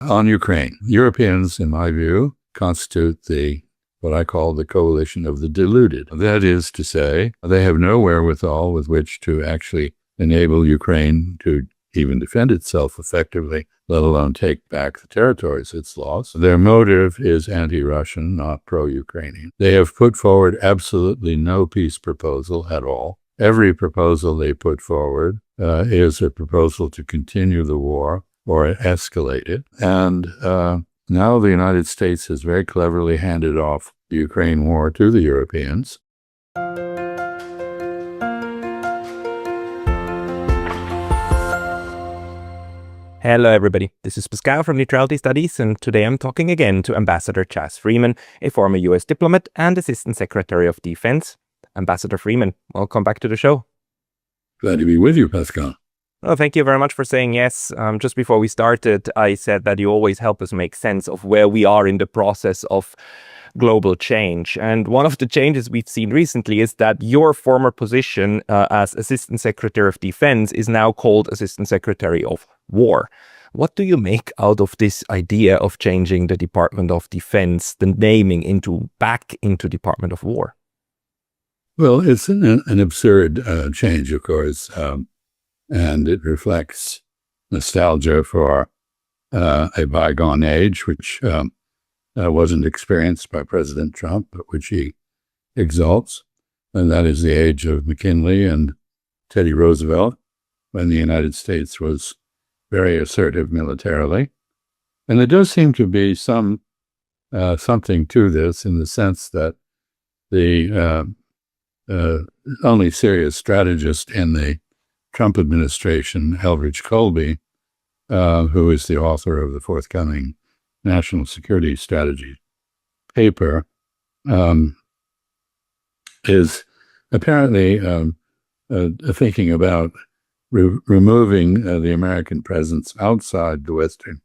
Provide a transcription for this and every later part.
on Ukraine. Europeans, in my view, constitute what I call the coalition of the deluded. That is to say, they have no wherewithal with which to actually enable Ukraine to even defend itself effectively, let alone take back the territories it's lost. Their motive is anti-Russian, not pro-Ukrainian. They have put forward absolutely no peace proposal at all. Every proposal they put forward is a proposal to continue the war or escalate it. And now the United States has very cleverly handed off the Ukraine war to the Europeans. Hello everybody, this is Pascal from Neutrality Studies, and today I'm talking again to Ambassador Chas Freeman, a former US diplomat and Assistant Secretary of Defense. Ambassador Freeman, welcome back to the show. Glad to be with you, Pascal. Well, thank you very much for saying yes. Just before we started, I said that you always help us make sense of where we are in the process of global change. And one of the changes we've seen recently is that your former position as Assistant Secretary of Defense is now called Assistant Secretary of War. What do you make out of this idea of changing the Department of Defense, the naming back into Department of War? Well, it's an absurd change, of course, and it reflects nostalgia for a bygone age, which wasn't experienced by President Trump, but which he exalts, and that is the age of McKinley and Teddy Roosevelt, when the United States was very assertive militarily. And there does seem to be something to this, in the sense that the only serious strategist in the Trump administration, Elbridge Colby, who is the author of the forthcoming National Security Strategy paper, is apparently thinking about removing the American presence outside the Western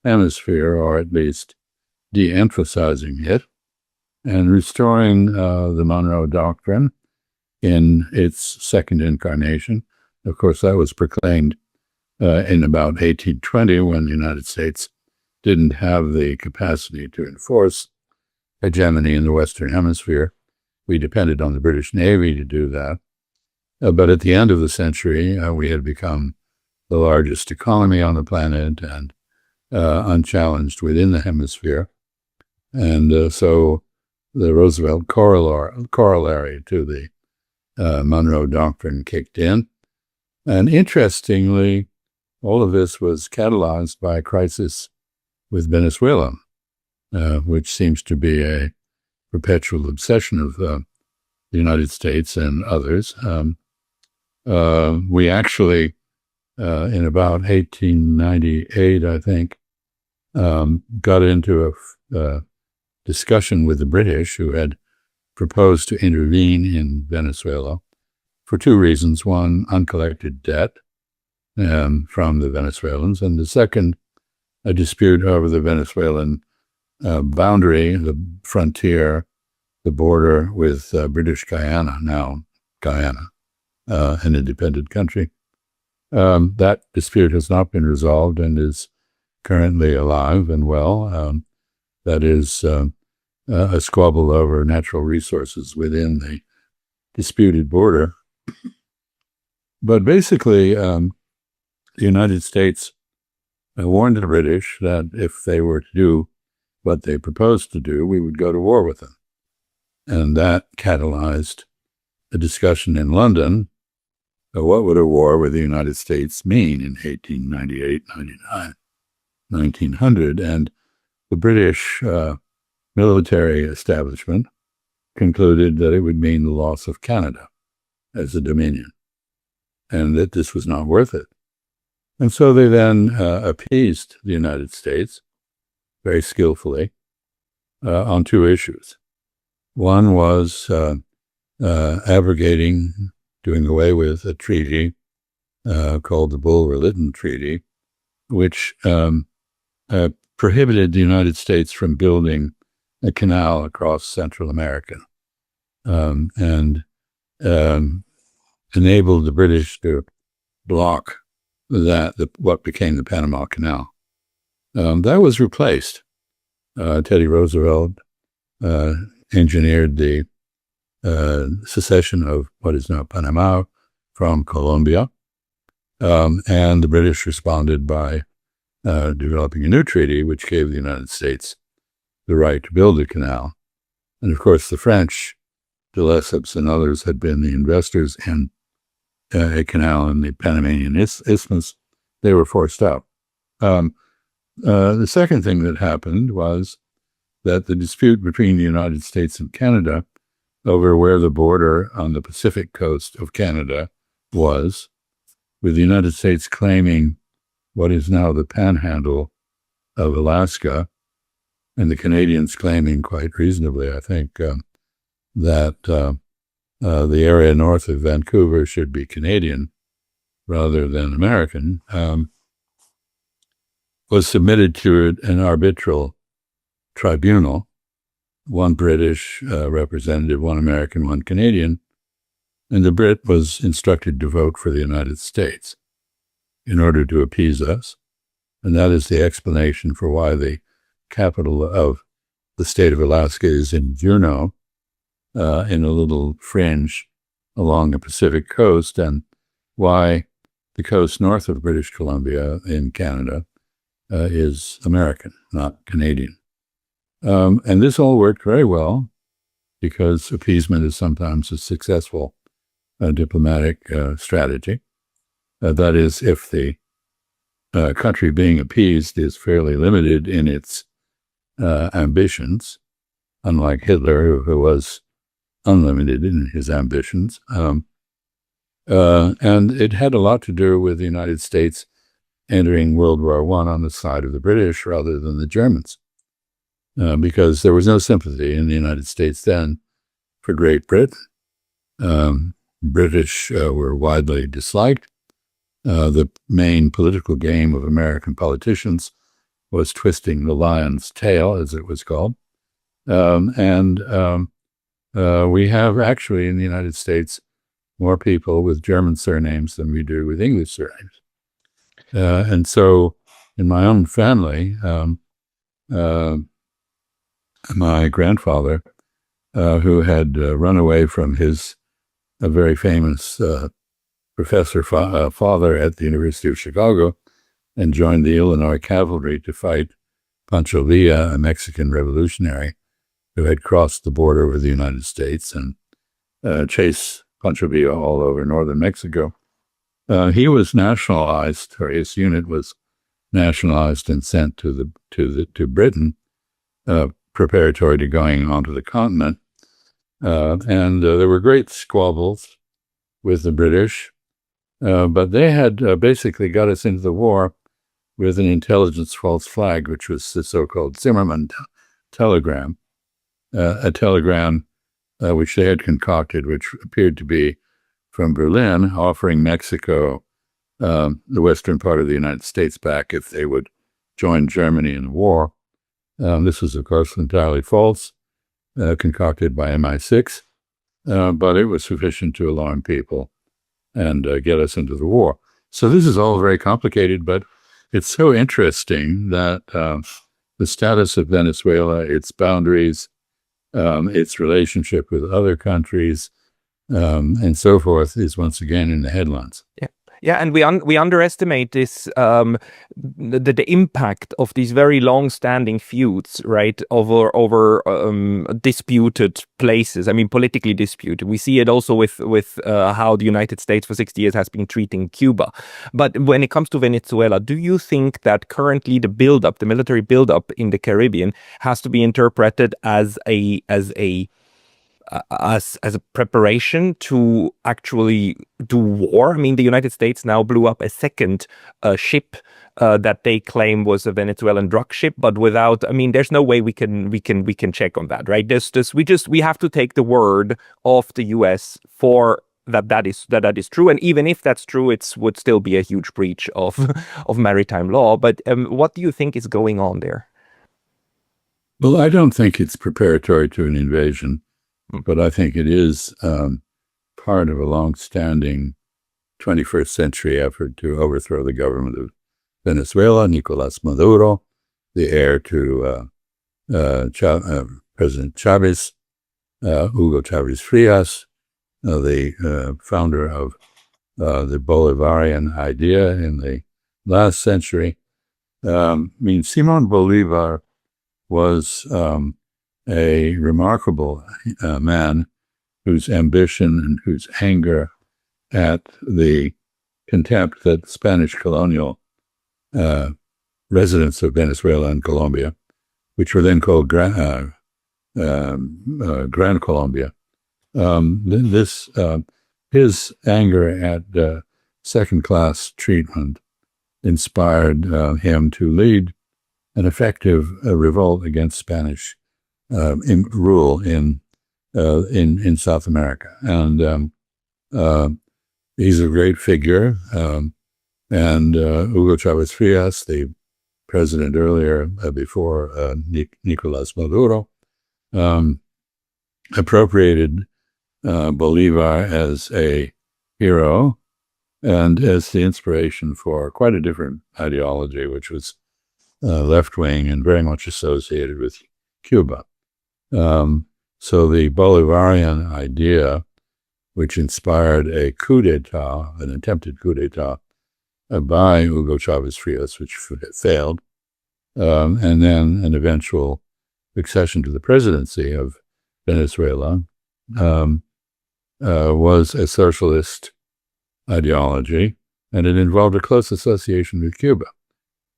Hemisphere, or at least de-emphasizing it, and restoring the Monroe Doctrine in its second incarnation. Of course, that was proclaimed in about 1820, when the United States didn't have the capacity to enforce hegemony in the Western Hemisphere. We depended on the British Navy to do that. But at the end of the century, we had become the largest economy on the planet and unchallenged within the hemisphere. And so the Roosevelt corollary to the Monroe Doctrine kicked in. And interestingly, all of this was catalyzed by a crisis with Venezuela, which seems to be a perpetual obsession of the United States and others. We actually, in about 1898, I think, got into a discussion with the British, who had proposed to intervene in Venezuela for two reasons. One, uncollected debt from the Venezuelans, and the second, a dispute over the Venezuelan boundary, the frontier, the border with British Guyana, now Guyana, an independent country. That dispute has not been resolved and is currently alive and well. That is a squabble over natural resources within the disputed border. But basically, the United States warned the British that if they were to do what they proposed to do, we would go to war with them. And that catalyzed a discussion in London. What would a war with the United States mean in 1898, 99, 1900? And the British military establishment concluded that it would mean the loss of Canada as a dominion, and that this was not worth it. And so they then appeased the United States very skillfully on two issues. One was abrogating, doing away with a treaty called the Bulwer-Lytton Treaty, which prohibited the United States from building a canal across Central America, and enabled the British to block what became the Panama Canal. That was replaced. Teddy Roosevelt engineered the secession of what is now Panama from Colombia, and the British responded by developing a new treaty which gave the United States the right to build a canal. And of course, the French, de Lesseps and others, had been the investors in a canal in the Panamanian Isthmus. They were forced out. The second thing that happened was that the dispute between the United States and Canada over where the border on the Pacific coast of Canada was, with the United States claiming what is now the panhandle of Alaska, and the Canadians claiming quite reasonably, I think, that the area north of Vancouver should be Canadian rather than American, was submitted to an arbitral tribunal, one British representative, one American, one Canadian, and the Brit was instructed to vote for the United States in order to appease us. And that is the explanation for why the capital of the state of Alaska is in Juneau, in a little fringe along the Pacific coast, and why the coast north of British Columbia in Canada is American, not Canadian. And this all worked very well because appeasement is sometimes a successful diplomatic strategy. That is, if the country being appeased is fairly limited in its ambitions, unlike Hitler, who was unlimited in his ambitions. And it had a lot to do with the United States entering World War I on the side of the British rather than the Germans, because there was no sympathy in the United States then for Great Britain. British were widely disliked. The main political game of American politicians was twisting the lion's tail, as it was called. We have actually in the United States more people with German surnames than we do with English surnames. And so in my own family, my grandfather, who had run away from his very famous professor father at the University of Chicago and joined the Illinois Cavalry to fight Pancho Villa, a Mexican revolutionary who had crossed the border with the United States and chased Pancho Villa all over northern Mexico. He was nationalized, or his unit was nationalized and sent to Britain, preparatory to going onto the continent. And there were great squabbles with the British, but they had basically got us into the war with an intelligence false flag, which was the so-called Zimmerman telegram, a telegram which they had concocted, which appeared to be from Berlin, offering Mexico the western part of the United States back if they would join Germany in the war. This was, of course, entirely false, concocted by MI6, but it was sufficient to alarm people and get us into the war. So this is all very complicated, but it's so interesting that the status of Venezuela, its boundaries, its relationship with other countries, and so forth, is once again in the headlines. Yeah, and we underestimate this the impact of these very long-standing feuds, right, over disputed places. I mean, politically disputed. We see it also with how the United States for 60 years has been treating Cuba. But when it comes to Venezuela, do you think that currently the military buildup in the Caribbean has to be interpreted as a preparation to actually do war? I mean, the United States now blew up a second ship that they claim was a Venezuelan drug ship, but without. I mean, there's no way we can check on that, right? We have to take the word of the U.S. for that is true, and even if that's true, it would still be a huge breach of maritime law. But what do you think is going on there? Well, I don't think it's preparatory to an invasion. But I think it is part of a long-standing 21st century effort to overthrow the government of Venezuela, Nicolás Maduro, the heir to President Chavez, Hugo Chavez Frias, the founder of the Bolivarian idea in the last century. Simon Bolivar was a remarkable man whose ambition and whose anger at the contempt that Spanish colonial residents of Venezuela and Colombia, which were then called Gran Colombia, his anger at second-class treatment inspired him to lead an effective revolt against Spanish rule in South America. And he's a great figure. And Hugo Chavez Frias, the president earlier, before Nicolas Maduro, appropriated Bolivar as a hero and as the inspiration for quite a different ideology, which was left-wing and very much associated with Cuba. So the Bolivarian idea, which inspired a coup d'etat, an attempted coup d'etat by Hugo Chavez Frias, which failed, and then an eventual succession to the presidency of Venezuela, was a socialist ideology, and it involved a close association with Cuba.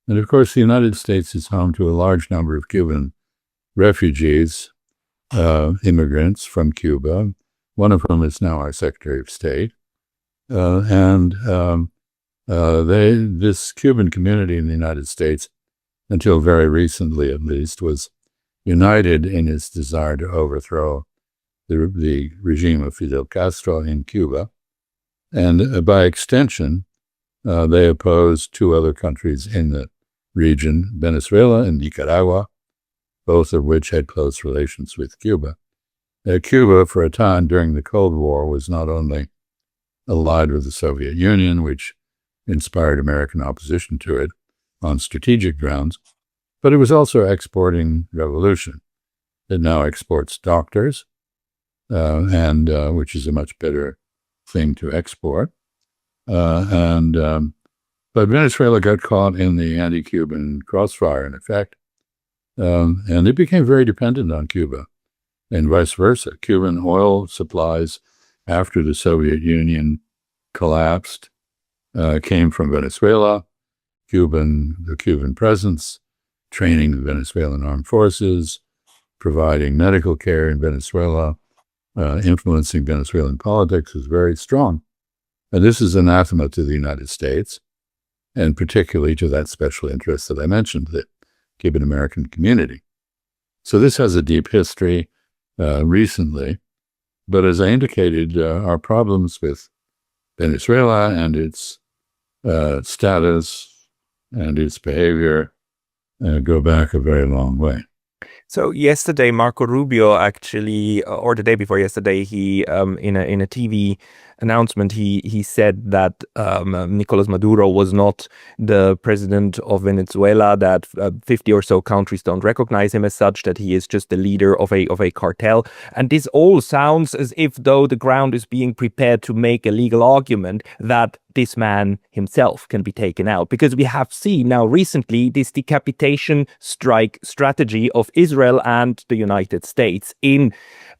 And of course, the United States is home to a large number of Cuban refugees, immigrants from Cuba, one of whom is now our Secretary of State. This Cuban community in the United States, until very recently at least, was united in its desire to overthrow the regime of Fidel Castro in Cuba. And by extension, they opposed two other countries in the region, Venezuela and Nicaragua, both of which had close relations with Cuba. Cuba, for a time during the Cold War, was not only allied with the Soviet Union, which inspired American opposition to it on strategic grounds, but it was also exporting revolution. It now exports doctors, which is a much better thing to export. But Venezuela got caught in the anti-Cuban crossfire, in effect, and it became very dependent on Cuba, and vice versa. Cuban oil supplies, after the Soviet Union collapsed, came from Venezuela. The Cuban presence, training the Venezuelan armed forces, providing medical care in Venezuela, influencing Venezuelan politics was very strong. And this is anathema to the United States, and particularly to that special interest that I mentioned, the Cuban-American community. So this has a deep history recently, but as I indicated, our problems with Venezuela and its status and its behavior go back a very long way. So yesterday, Marco Rubio actually, or the day before yesterday, he in a TV announcement, he said that Nicolas Maduro was not the president of Venezuela, that 50 or so countries don't recognize him as such, that he is just the leader of a cartel. And this all sounds as if though the ground is being prepared to make a legal argument that this man himself can be taken out, because we have seen now recently this decapitation strike strategy of Israel and the United States in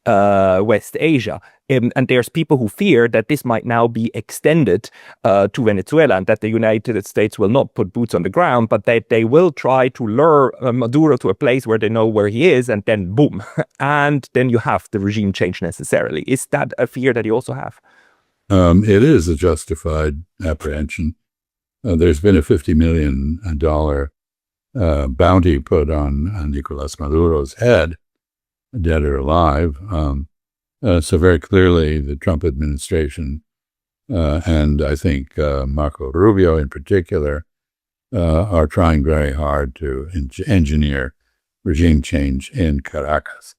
West Asia. And there's people who fear that this might now be extended to Venezuela, and that the United States will not put boots on the ground, but that they will try to lure Maduro to a place where they know where he is, and then boom, and then you have the regime change necessarily. Is that a fear that you also have? It is a justified apprehension. There's been a $50 million bounty put on Nicolas Maduro's head, dead or alive. So very clearly the Trump administration, and I think Marco Rubio in particular, are trying very hard to engineer regime change in Caracas.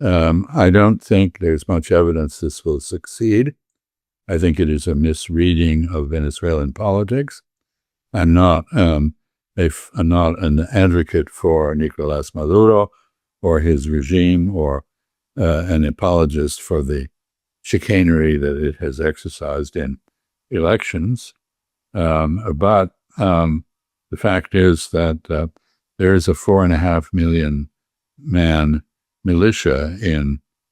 I don't think there's much evidence this will succeed. I think it is a misreading of Venezuelan politics. I'm not not an advocate for Nicolás Maduro or his regime, or an apologist for the chicanery that it has exercised in elections. But the fact is that there is a 4.5 million man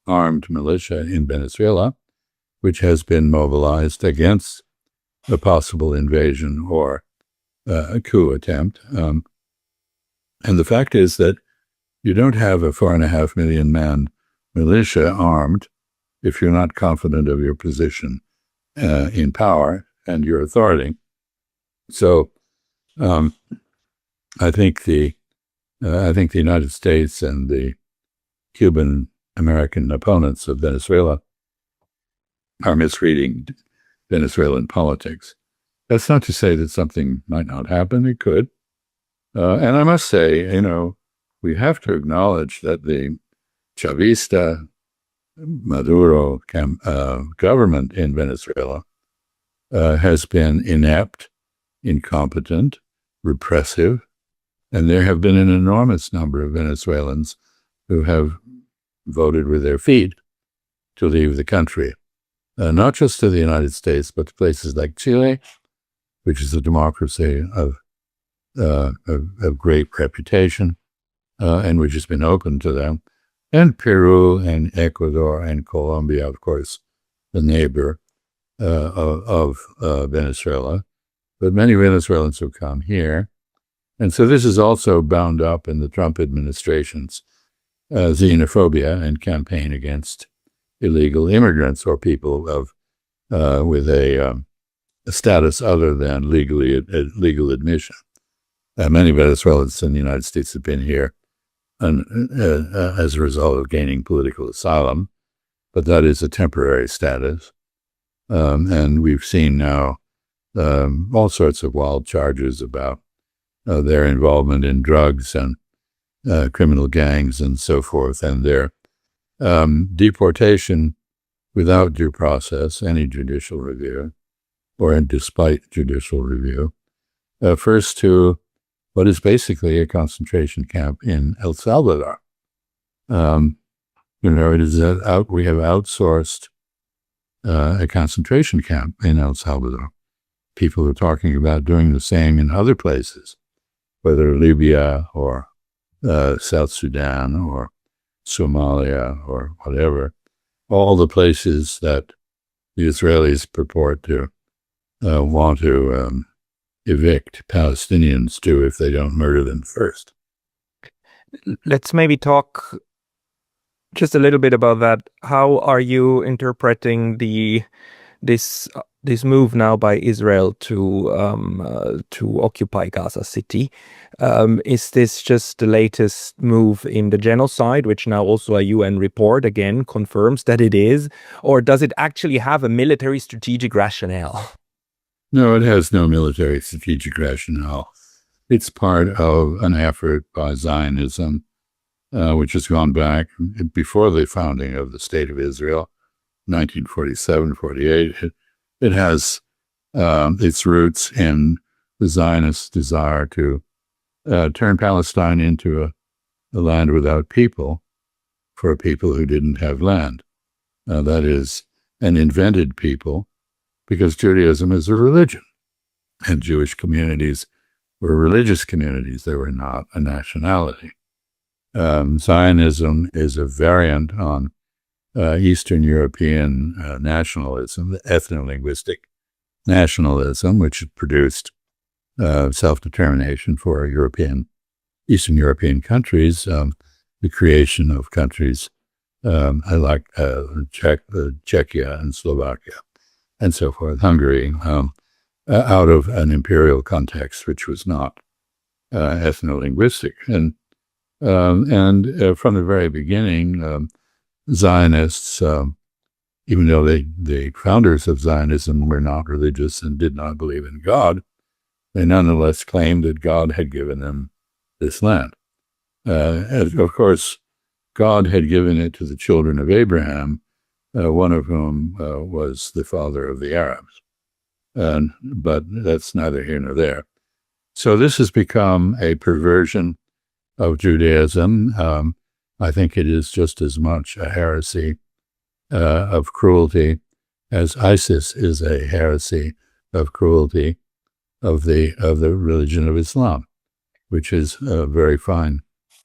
armed militia in Venezuela, which has been mobilized against a possible invasion or a coup attempt. And the fact is that you don't have a 4.5 million man militia armed if you're not confident of your position in power and your authority. So I think the United States and the Cuban American opponents of Venezuela are misreading Venezuelan politics. That's not to say that something might not happen. It could. And I must say, we have to acknowledge that the Chavista Maduro government in Venezuela has been inept, incompetent, repressive, and there have been an enormous number of Venezuelans who have voted with their feet to leave the country, not just to the United States, but to places like Chile, which is a democracy of great reputation, and which has been open to them, and Peru and Ecuador and Colombia, of course, the neighbor of Venezuela. But many Venezuelans have come here. And so this is also bound up in the Trump administration's xenophobia and campaign against illegal immigrants or people with a status other than legal admission. Many Venezuelans in the United States have been here as a result of gaining political asylum, but that is a temporary status. And we've seen now all sorts of wild charges about their involvement in drugs and criminal gangs and so forth, and their deportation without due process, any judicial review, or despite judicial review, first to what is basically a concentration camp in El Salvador. It is we have outsourced a concentration camp in El Salvador. People are talking about doing the same in other places, whether Libya or South Sudan or Somalia or whatever, all the places that the Israelis purport to want to evict Palestinians to if they don't murder them first. Let's maybe talk just a little bit about that. How are you interpreting this move now by Israel to occupy Gaza City? Is this just the latest move in the genocide, which now also a UN report again confirms that it is, or does it actually have a military strategic rationale? No, it has no military strategic rationale. It's part of an effort by Zionism, which has gone back before the founding of the State of Israel, 1947-48. It has its roots in the Zionist desire to turn Palestine into a land without people for a people who didn't have land. That is, an invented people, because Judaism is a religion, and Jewish communities were religious communities. They were not a nationality. Zionism is a variant on Eastern European nationalism, the ethno-linguistic nationalism, which produced self-determination for Eastern European countries, the creation of countries like Czechia and Slovakia, and so forth, Hungary, out of an imperial context, which was not ethno-linguistic. And from the very beginning, Zionists, even though the founders of Zionism were not religious and did not believe in God, they nonetheless claimed that God had given them this land. Of course, God had given it to the children of Abraham, one of whom was the father of the Arabs. But that's neither here nor there. So this has become a perversion of Judaism. I think it is just as much a heresy of cruelty as ISIS is a heresy of cruelty of the religion of Islam, which is very fine,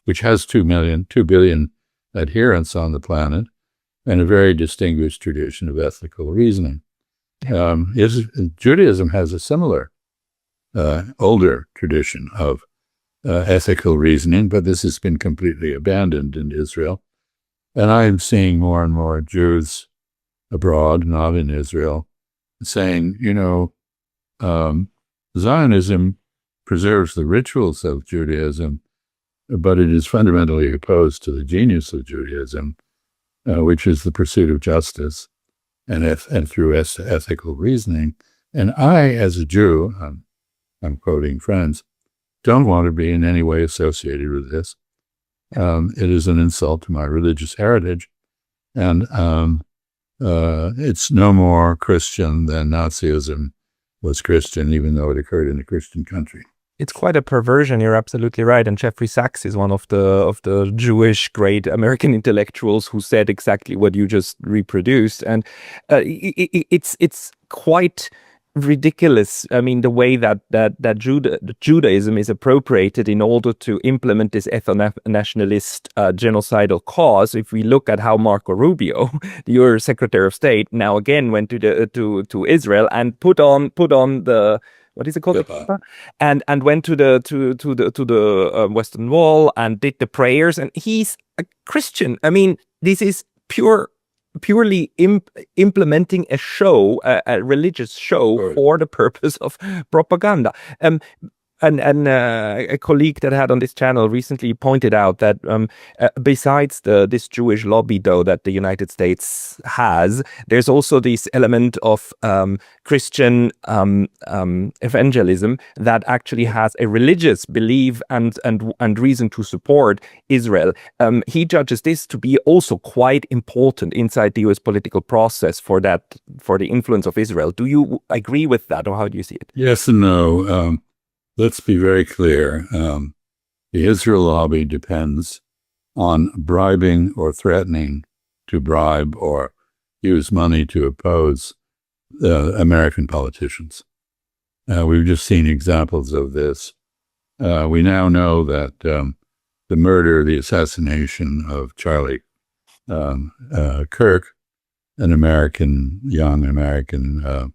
which has 2 billion adherents on the planet and a very distinguished tradition of ethical reasoning. Judaism has a similar older tradition of ethical reasoning, but this has been completely abandoned in Israel. And I am seeing more and more Jews abroad, not in Israel, saying, Zionism preserves the rituals of Judaism, but it is fundamentally opposed to the genius of Judaism, which is the pursuit of justice and through ethical reasoning. And I, as a Jew, I'm quoting friends, don't want to be in any way associated with this. It is an insult to my religious heritage, and it's no more Christian than Nazism was Christian, even though it occurred in a Christian country. It's quite a perversion. You're absolutely right. And Jeffrey Sachs is one of the Jewish great American intellectuals who said exactly what you just reproduced. And it's quite ridiculous. I mean, the way that Judaism is appropriated in order to implement this ethno-nationalist genocidal cause. If we look at how Marco Rubio, your Secretary of State, now again went to Israel and put on the, what is it called? And went to the Western Wall and did the prayers, and he's a Christian. I mean, this is purely implementing a show, a religious show for the purpose of propaganda. And a colleague that I had on this channel recently pointed out that besides this Jewish lobby, though, that the United States has, there's also this element of Christian evangelism that actually has a religious belief and reason to support Israel. He judges this to be also quite important inside the U.S. political process for the influence of Israel. Do you agree with that, or how do you see it? Yes and no. Let's be very clear. The Israel lobby depends on bribing or threatening to bribe or use money to oppose American politicians. We've just seen examples of this. We now know that the assassination of Charlie Kirk, an young American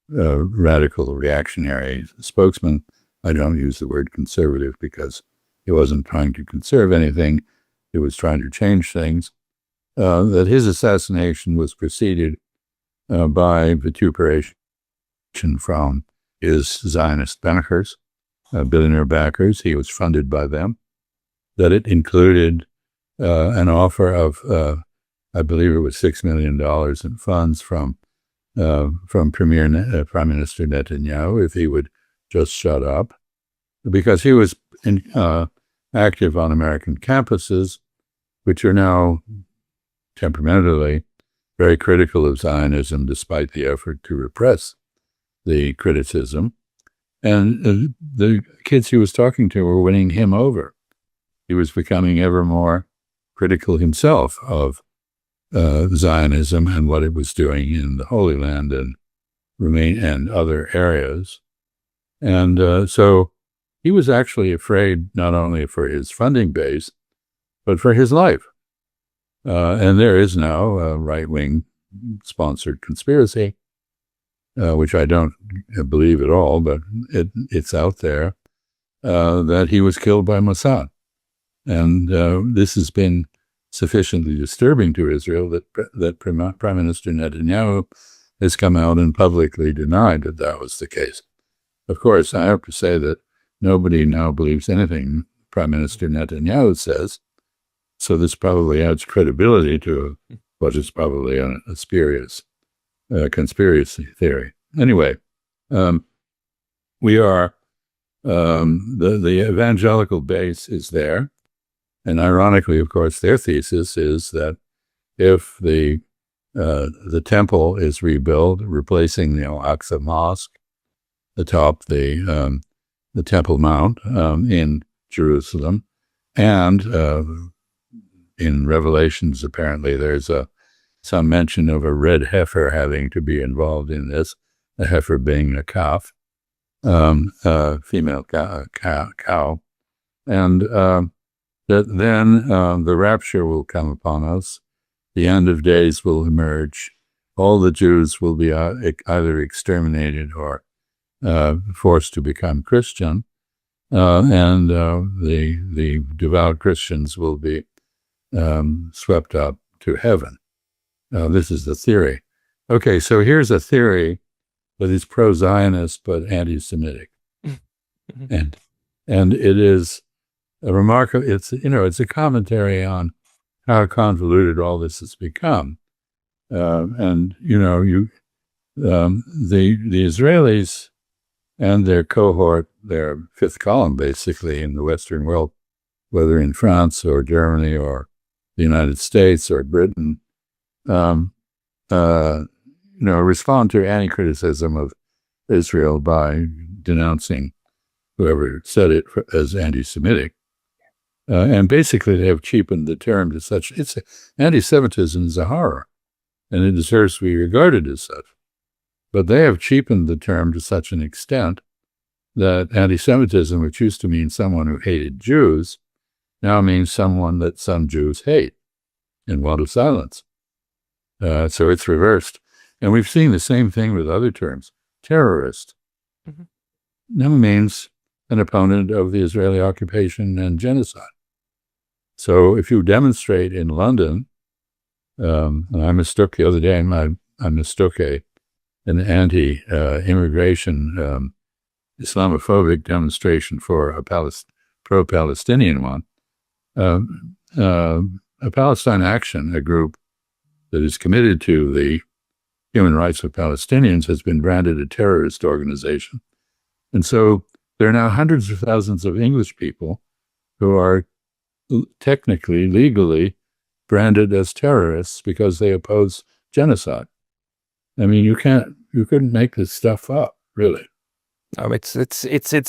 radical reactionary spokesman. I don't use the word conservative because he wasn't trying to conserve anything. He was trying to change things. That his assassination was preceded by vituperation from his Zionist backers, billionaire backers. He was funded by them. That it included an offer of, I believe it was $6 million in funds from Prime Minister Netanyahu if he would just shut up, because he was active on American campuses, which are now temperamentally very critical of Zionism, despite the effort to repress the criticism. And the kids he was talking to were winning him over. He was becoming ever more critical himself of Zionism and what it was doing in the Holy Land and other areas. And so he was actually afraid not only for his funding base, but for his life. And there is now a right-wing sponsored conspiracy, which I don't believe at all, but it's out there, that he was killed by Mossad. And this has been sufficiently disturbing to Israel that Prime Minister Netanyahu has come out and publicly denied that was the case. Of course, I have to say that nobody now believes anything Prime Minister Netanyahu says, so this probably adds credibility to what is probably a spurious conspiracy theory. Anyway, we are, the evangelical base is there, and ironically, of course, their thesis is that if the temple is rebuilt, replacing the Al-Aqsa Mosque atop the the Temple Mount in Jerusalem, and in Revelations, apparently, there's some mention of a red heifer having to be involved in this, a heifer being a calf, female cow. And that then the rapture will come upon us. The end of days will emerge. All the Jews will be either exterminated or forced to become Christian. And the devout Christians will be swept up to heaven. This is the theory. Okay, so here's a theory that is pro-Zionist but anti-Semitic, and it is a remarkable. It's a commentary on how convoluted all this has become, and the Israelis and their cohort, their fifth column, basically in the Western world, whether in France or Germany or the United States or Britain, respond to any criticism of Israel by denouncing whoever said it as anti-Semitic. And basically they have cheapened the term to such, anti-Semitism is a horror, and it deserves to be regarded as such. But they have cheapened the term to such an extent that anti-Semitism, which used to mean someone who hated Jews, now means someone that some Jews hate and want to silence. So it's reversed. And we've seen the same thing with other terms. Terrorist now means an opponent of the Israeli occupation and genocide. So if you demonstrate in London, and I mistook the other day, I mistook an anti-immigration Islamophobic demonstration for a pro-Palestinian one. A Palestine Action, a group that is committed to the human rights of Palestinians, has been branded a terrorist organization. And so there are now hundreds of thousands of English people who are technically, legally branded as terrorists because they oppose genocide. I mean, you couldn't make this stuff up, really. It's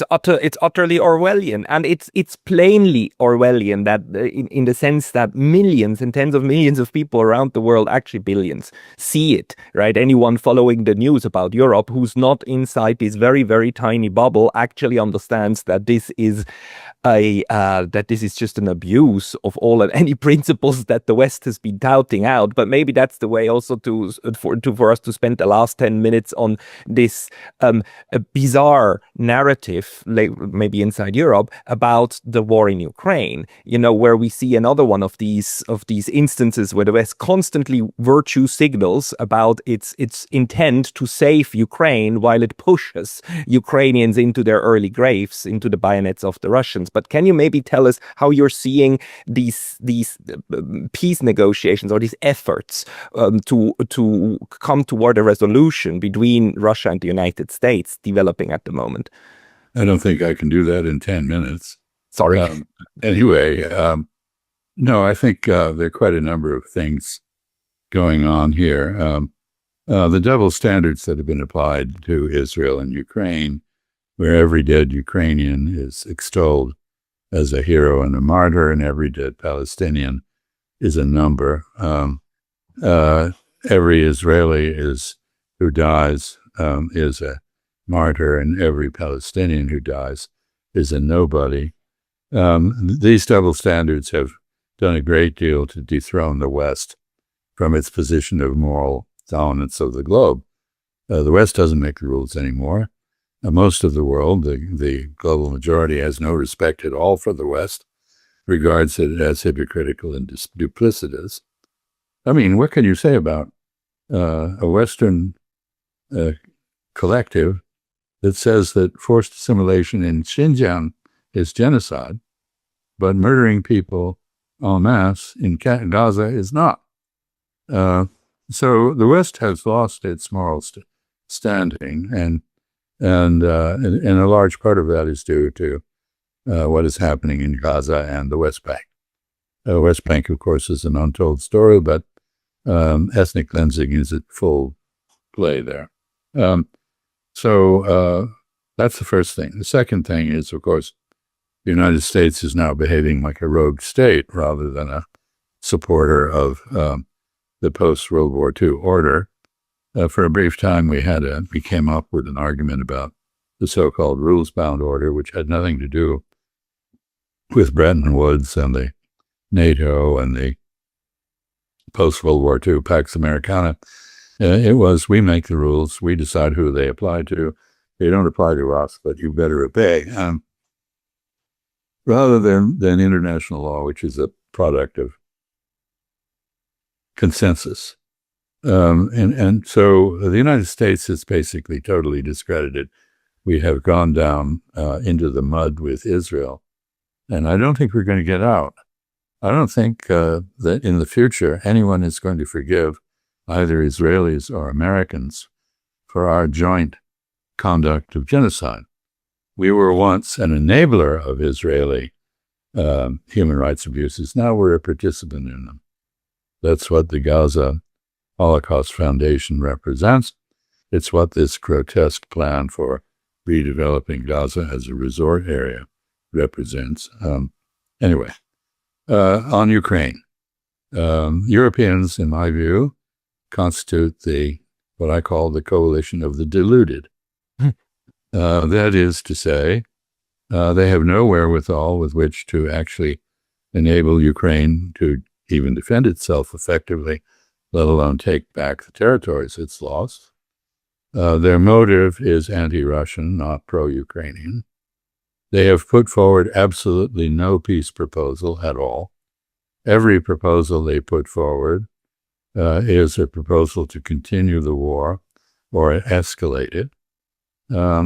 utterly Orwellian, and it's plainly Orwellian that in the sense that millions and tens of millions of people around the world, actually billions, see it, right? Anyone following the news about Europe who's not inside this very, very tiny bubble actually understands that this is just an abuse of all and any principles that the West has been touting out. But maybe that's the way also for us to spend the last 10 minutes on this bizarre narrative, maybe inside Europe, about the war in Ukraine. Where we see another one of these instances where the West constantly virtue signals about its intent to save Ukraine while it pushes Ukrainians into their early graves, into the bayonets of the Russians. But can you maybe tell us how you're seeing these peace negotiations or these efforts to come toward a resolution between Russia and the United States developing at the moment? I don't think I can do that in 10 minutes. Sorry. Anyway, no, I think there are quite a number of things going on here. The double standards that have been applied to Israel and Ukraine, where every dead Ukrainian is extolled as a hero and a martyr, and every dead Palestinian is a number. Every Israeli who dies is a martyr, and every Palestinian who dies is a nobody. These double standards have done a great deal to dethrone the West from its position of moral dominance of the globe. The West doesn't make the rules anymore. Most of the world, the global majority, has no respect at all for the West, regards it as hypocritical and duplicitous. I mean, what can you say about a Western collective that says that forced assimilation in Xinjiang is genocide, but murdering people en masse in Gaza is not? So the West has lost its moral standing, and a large part of that is due to what is happening in Gaza and the West Bank. West Bank, of course, is an untold story, but ethnic cleansing is at full play there. So That's the first thing. The second thing is, of course, the United States is now behaving like a rogue state rather than a supporter of the post-World War II order. For a brief time, we came up with an argument about the so-called rules-bound order, which had nothing to do with Bretton Woods and the NATO and the post-World War II Pax Americana. It was, we make the rules, we decide who they apply to. They don't apply to us, but you better obey. Rather than international law, which is a product of consensus. And so the United States is basically totally discredited. We have gone down into the mud with Israel, and I don't think we're going to get out. I don't think that in the future anyone is going to forgive either Israelis or Americans for our joint conduct of genocide. We were once an enabler of Israeli human rights abuses. Now we're a participant in them. That's what the Gaza Holocaust Foundation represents. It's what this grotesque plan for redeveloping Gaza as a resort area represents. Anyway, on Ukraine, Europeans, in my view, constitute what I call the coalition of the deluded. That is to say, they have no wherewithal with which to actually enable Ukraine to even defend itself effectively, let alone take back the territories it's lost. Their motive is anti-Russian, not pro-Ukrainian. They have put forward absolutely no peace proposal at all. Every proposal they put forward is a proposal to continue the war or escalate it. Now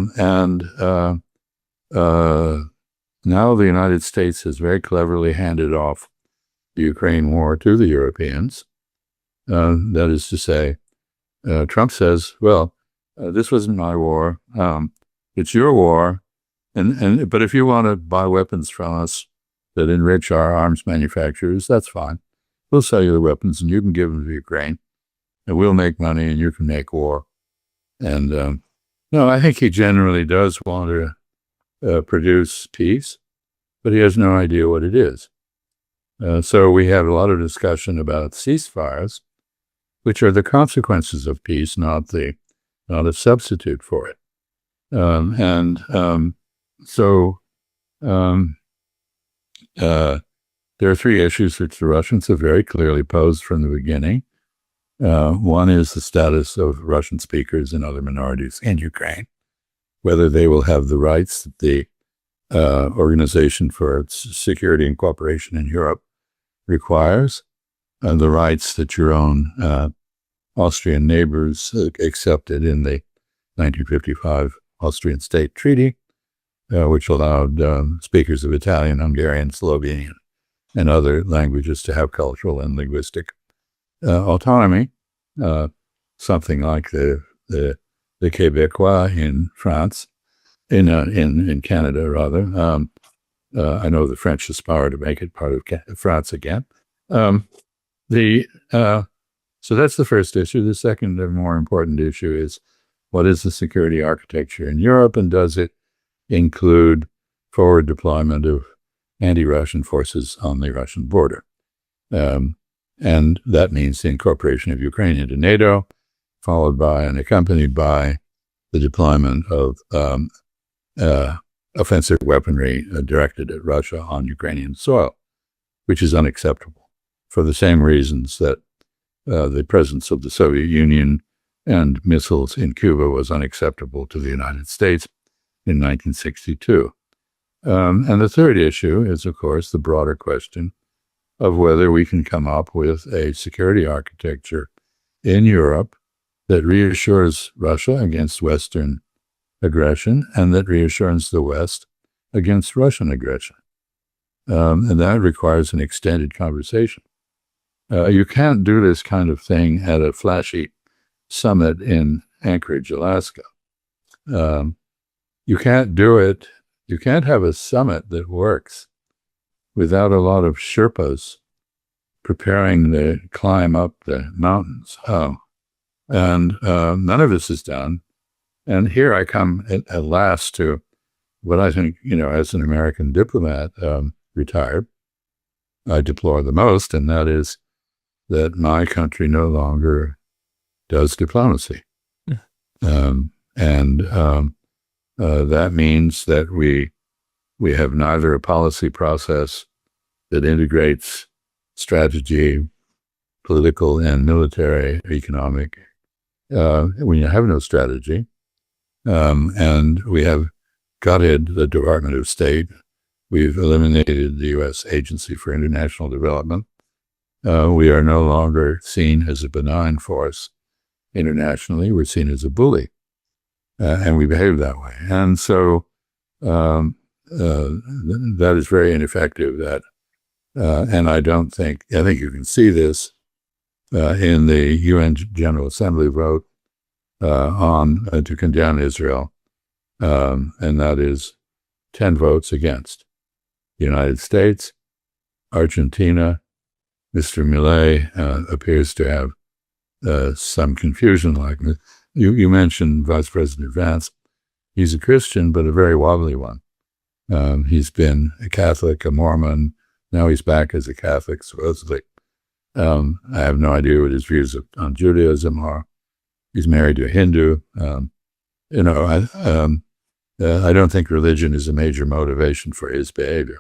the United States has very cleverly handed off the Ukraine war to the Europeans. That is to say, Trump says, well, this wasn't my war. It's your war. But if you want to buy weapons from us that enrich our arms manufacturers, that's fine. We'll sell you the weapons and you can give them to Ukraine and we'll make money and you can make war. And no, I think he generally does want to produce peace, but he has no idea what it is. So we have a lot of discussion about ceasefires, which are the consequences of peace, not a substitute for it. There are three issues which the Russians have very clearly posed from the beginning. One is the status of Russian speakers and other minorities in Ukraine, whether they will have the rights that the Organization for Security and Cooperation in Europe requires, and the rights that your own Austrian neighbors accepted in the 1955 Austrian State Treaty, which allowed speakers of Italian, Hungarian, Slovenian, and other languages to have cultural and linguistic autonomy, something like the Québécois in France, in Canada rather. I know the French aspire to make it part of France again. So that's the first issue. The second and more important issue is, what is the security architecture in Europe, and does it include forward deployment of anti-Russian forces on the Russian border? And that means the incorporation of Ukraine into NATO, followed by and accompanied by the deployment of offensive weaponry directed at Russia on Ukrainian soil, which is unacceptable for the same reasons that the presence of the Soviet Union and missiles in Cuba was unacceptable to the United States in 1962. And the third issue is, of course, the broader question of whether we can come up with a security architecture in Europe that reassures Russia against Western aggression and that reassures the West against Russian aggression. And that requires an extended conversation. You can't do this kind of thing at a flashy summit in Anchorage, Alaska. You can't do it. You can't have a summit that works without a lot of Sherpas preparing to climb up the mountains. And none of this is done And here I come at last to what I think, as an American diplomat, retired, I deplore the most, and that is that my country no longer does diplomacy. That means that we have neither a policy process that integrates strategy, political and military, economic. We have no strategy, and we have gutted the Department of State. We've eliminated the U.S. Agency for International Development. We are no longer seen as a benign force internationally. We're seen as a bully, and we behave that way. And so that is very ineffective. And I think you can see this in the UN General Assembly vote to condemn Israel, and that is 10 votes against. The United States, Argentina, Mr. Millet appears to have some confusion. Like you mentioned Vice President Vance. He's a Christian, but a very wobbly one. He's been a Catholic, a Mormon. Now he's back as a Catholic, supposedly. I have no idea what his views on Judaism are. He's married to a Hindu. I don't think religion is a major motivation for his behavior.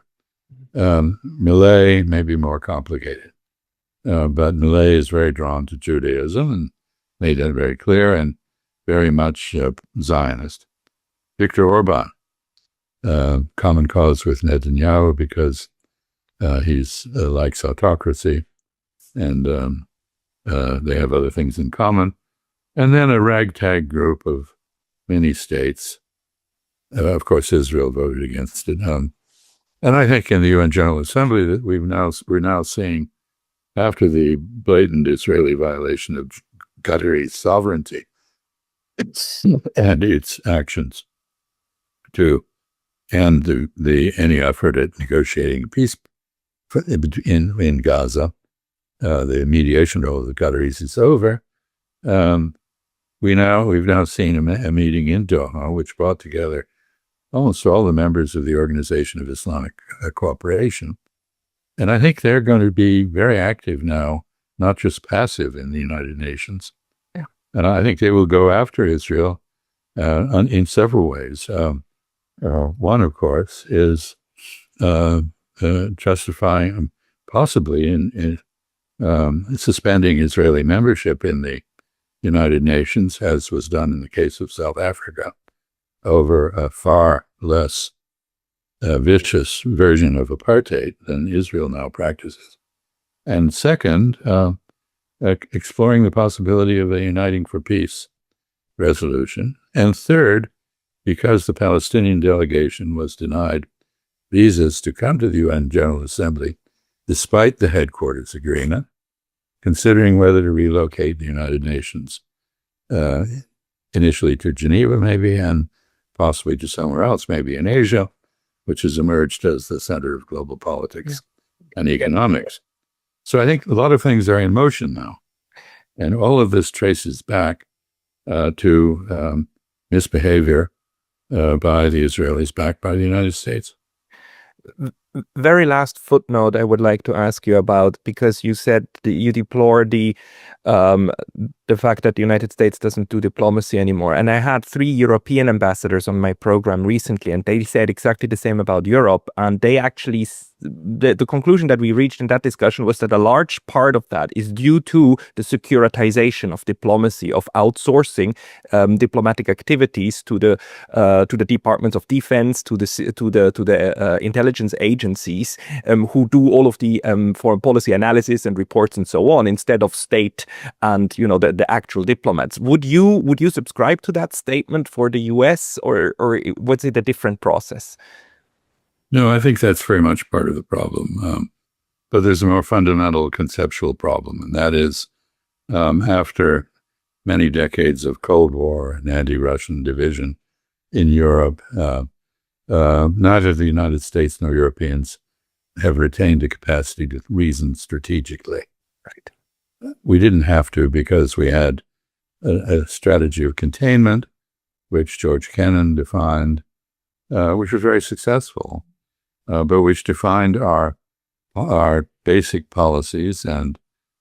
Millet may be more complicated, but Millet is very drawn to Judaism and made that very clear, and very much Zionist. Viktor Orban, common cause with Netanyahu because he's likes autocracy, and they have other things in common. And then a ragtag group of many states. Of course, Israel voted against it. And I think in the UN General Assembly that we're now seeing, after the blatant Israeli violation of Qatari sovereignty and its actions to end any effort at negotiating peace in Gaza, the mediation role of the Qataris is over. We've now seen a meeting in Doha, which brought together almost all the members of the Organization of Islamic Cooperation. And I think they're going to be very active now, not just passive in the United Nations. Yeah. And I think they will go after Israel in several ways. One, of course, is justifying, possibly in suspending Israeli membership in the United Nations, as was done in the case of South Africa, over a far less vicious version of apartheid than Israel now practices. And second, exploring the possibility of a Uniting for Peace resolution. And third, because the Palestinian delegation was denied visas to come to the UN General Assembly, despite the headquarters agreement, considering whether to relocate the United Nations, initially to Geneva maybe, and possibly to somewhere else, maybe in Asia, which has emerged as the center of global politics and economics. So I think a lot of things are in motion now. And all of this traces back to misbehavior by the Israelis, backed by the United States. Very last footnote I would like to ask you about, because you said you deplore the fact that the United States doesn't do diplomacy anymore. And I had 3 European ambassadors on my program recently, and they said exactly the same about Europe. And they actually, the conclusion that we reached in that discussion was that a large part of that is due to the securitization of diplomacy, of outsourcing diplomatic activities to the Departments of Defense, to the intelligence agencies, who do all of the foreign policy analysis and reports and so on, instead of state and the actual diplomats. Would you subscribe to that statement for the US, or was it a different process? No, I think that's very much part of the problem. But there's a more fundamental conceptual problem, and that is after many decades of Cold War and anti-Russian division in Europe, neither the United States nor Europeans have retained a capacity to reason strategically. Right. We didn't have to, because we had a strategy of containment, which George Kennan defined, which was very successful, but which defined our basic policies and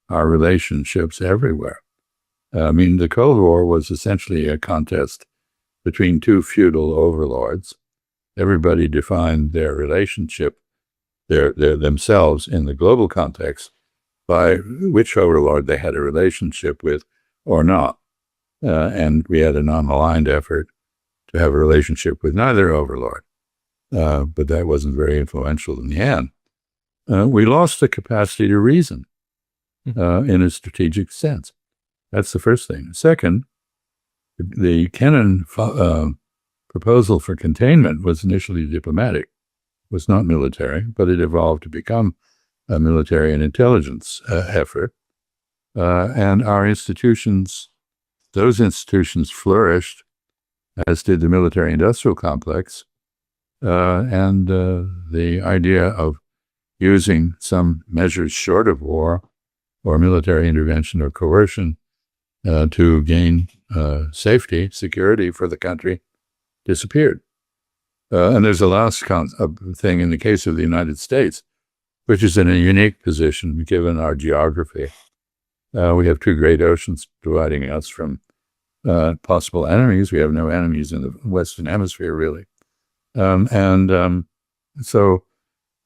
our relationships everywhere. I mean, the Cold War was essentially a contest between two feudal overlords. Everybody defined their relationship, their themselves in the global context by which overlord they had a relationship with or not. And we had a non-aligned effort to have a relationship with neither overlord. But that wasn't very influential in the end. We lost the capacity to reason in a strategic sense. That's the first thing. Second, the Kennan proposal for containment was initially diplomatic, was not military, but it evolved to become a military and intelligence effort. And our institutions, those institutions flourished, as did the military-industrial complex, and the idea of using some measures short of war or military intervention or coercion to gain safety, security for the country disappeared. And there's a last thing in the case of the United States, which is in a unique position given our geography. We have two great oceans dividing us from possible enemies. We have no enemies in the Western Hemisphere, really. So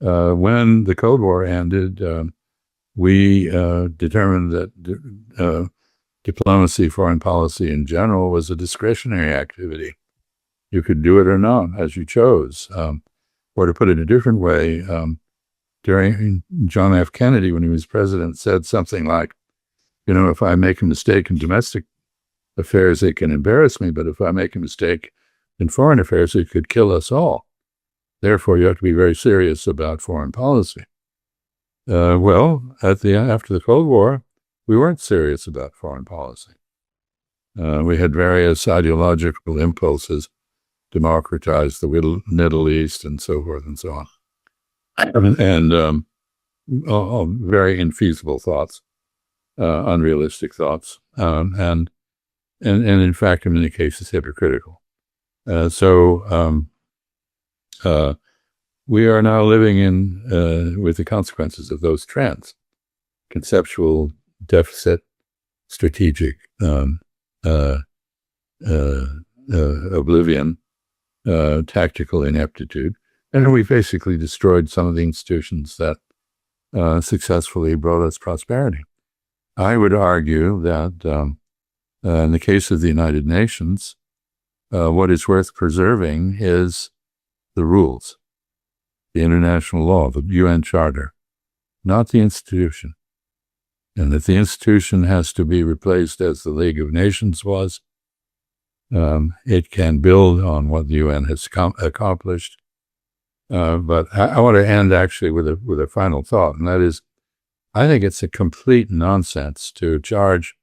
when the Cold War ended, we determined that diplomacy, foreign policy in general, was a discretionary activity. You could do it or not, as you chose. Or to put it a different way, during John F. Kennedy, when he was president, said something like, if I make a mistake in domestic affairs, it can embarrass me, but if I make a mistake in foreign affairs, it could kill us all. Therefore, you have to be very serious about foreign policy. Well, after the Cold War, we weren't serious about foreign policy. We had various ideological impulses, democratize the Middle East and so forth and so on. And very infeasible thoughts, unrealistic thoughts, and in fact, in many cases, hypocritical. So we are now living with the consequences of those trends: conceptual deficit, strategic oblivion, tactical ineptitude. And we basically destroyed some of the institutions that successfully brought us prosperity. I would argue that in the case of the United Nations, what is worth preserving is the rules, the international law, the UN Charter, not the institution. And if the institution has to be replaced as the League of Nations was, it can build on what the UN has accomplished. But I want to end actually with a final thought, and that is, I think it's a complete nonsense to charge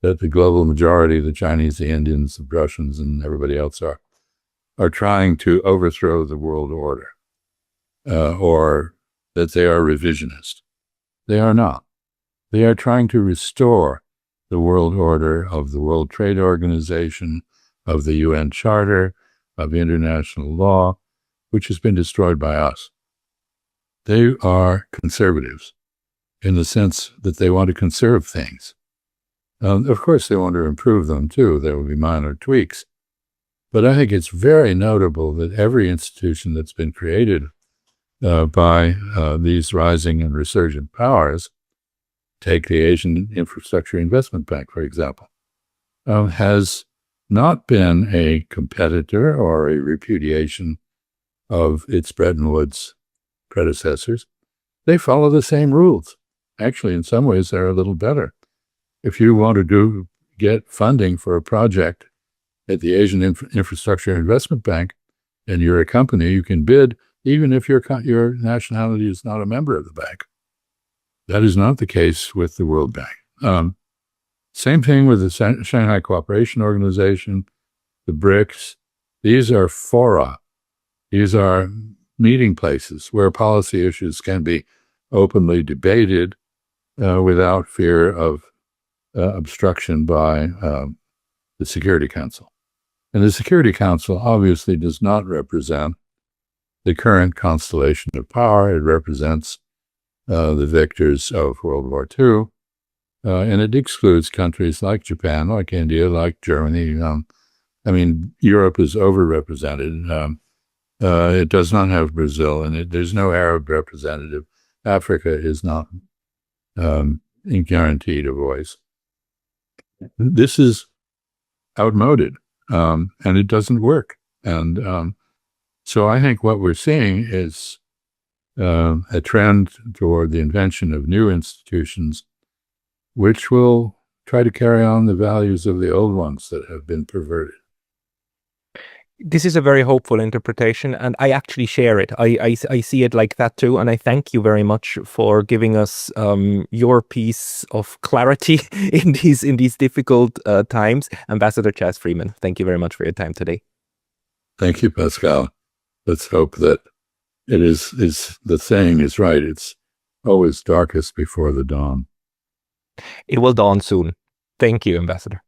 that the global majority, the Chinese, the Indians, the Russians, and everybody else are trying to overthrow the world order, or that they are revisionist. They are not. They are trying to restore the world order of the World Trade Organization, of the UN Charter, of international law, which has been destroyed by us. They are conservatives in the sense that they want to conserve things. Of course, they want to improve them too. There will be minor tweaks. But I think it's very notable that every institution that's been created by these rising and resurgent powers, take the Asian Infrastructure Investment Bank, for example, has not been a competitor or a repudiation of its Bretton Woods predecessors. They follow the same rules. Actually, in some ways, they're a little better. If you want to get funding for a project at the Asian Infrastructure Investment Bank, and you're a company, you can bid even if your nationality is not a member of the bank. That is not the case with the World Bank. Same thing with the Shanghai Cooperation Organization, the BRICS. These are fora. These are meeting places where policy issues can be openly debated without fear of obstruction by the Security Council. And the Security Council obviously does not represent the current constellation of power. It represents the victors of World War II, and it excludes countries like Japan, like India, like Germany. Europe is overrepresented. It does not have Brazil in it. There's no Arab representative. Africa is not guaranteed a voice. This is outmoded, and it doesn't work. And so I think what we're seeing is a trend toward the invention of new institutions, which will try to carry on the values of the old ones that have been perverted. This is a very hopeful interpretation, and I actually share it. I see it like that too, and I thank you very much for giving us your piece of clarity in these difficult times. Ambassador Chas Freeman, thank you very much for your time today. Thank you, Pascal. Let's hope that it is the saying is right. It's always darkest before the dawn. It will dawn soon. Thank you, Ambassador.